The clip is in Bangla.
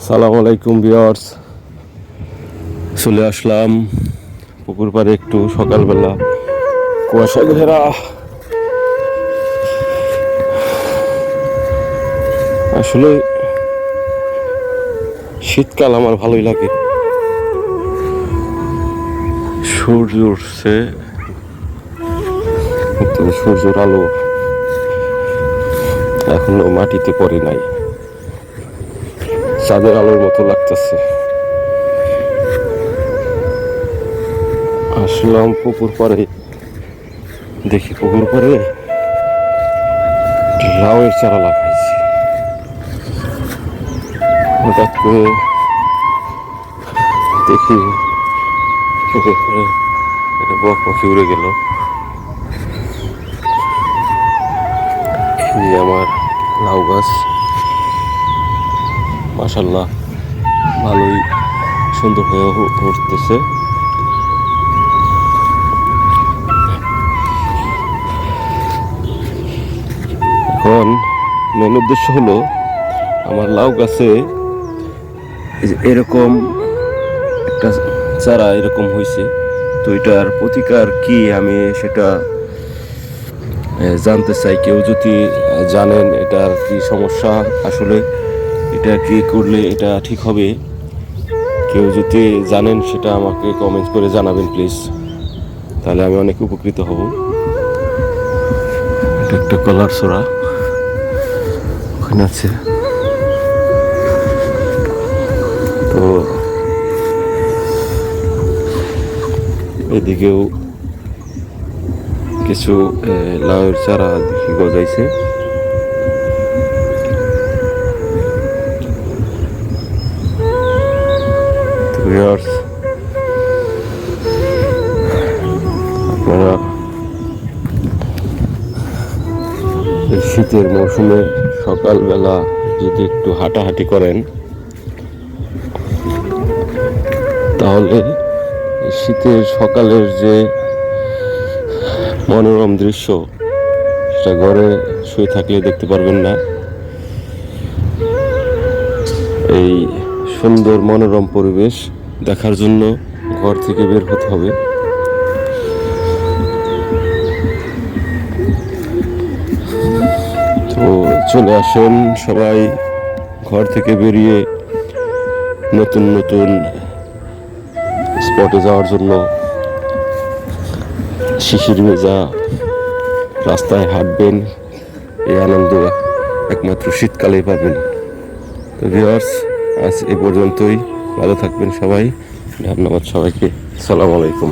সালাম আলাইকুম ভিউয়ার্স, চলে আসলাম পুকুর পাড়ে একটু সকালবেলা। কুয়াশা ঘেরা, আসলে শীতকাল আমার ভালোই লাগে। সূর্য উঠছে, সূর্যের আলো এখনো মাটিতে পড়ে নাই, চাঁদের আলোর মতো লাগতেছে। আসলাম পুকুর পাড়ে, দেখি পুকুর পাড়ে লাউয়ের চারা লাগাইছে। হঠাৎ করে দেখি পুকুর পাড়ে একটা বক পাখি উড়ে গেল। এই যে আমার লাউ গাছ, মাশাআল্লাহ ভালোই সুন্দর হয়ে উঠতেছে। এখন মেন উদ্দেশ্য হলো আমার লাউ গাছে এরকম একটা চারা এরকম হয়েছে, তো এটার প্রতিকার কি আমি সেটা জানতে চাই। কেউ যদি জানেন এটার কি সমস্যা, আসলে এটা কি করলে এটা ঠিক হবে, কেউ যদি জানেন সেটা আমাকে কমেন্ট করে জানাবেন প্লিজ, তাহলে আমি অনেক উপকৃত হব। এটা একটা কলার ছড়া ওখানে আছে, তো এদিকেও কিছু লাউয়ের চারা দেখি গজাইছে। আপনারা এই শীতের মৌসুমে সকালবেলা যদি একটু হাঁটাহাঁটি করেন, তাহলে শীতের সকালের যে মনোরম দৃশ্য, সেটা ঘরে শুয়ে থাকলে দেখতে পারবেন না। এই সুন্দর মনোরম পরিবেশ দেখার জন্য ঘর থেকে বের হতে হবে। তো চলে আসুন সবাই, ঘর থেকে বেরিয়ে নতুন নতুন স্পটে যাওয়ার জন্য। শিশির ভেজা রাস্তায় হাঁটবেন, এই আনন্দ একমাত্র শীতকালেই পাবেন। তো ভিউয়ার্স, আজ এ পর্যন্তই। ভালো থাকবেন সবাই, ধন্যবাদ সবাইকে, আসসালামু আলাইকুম।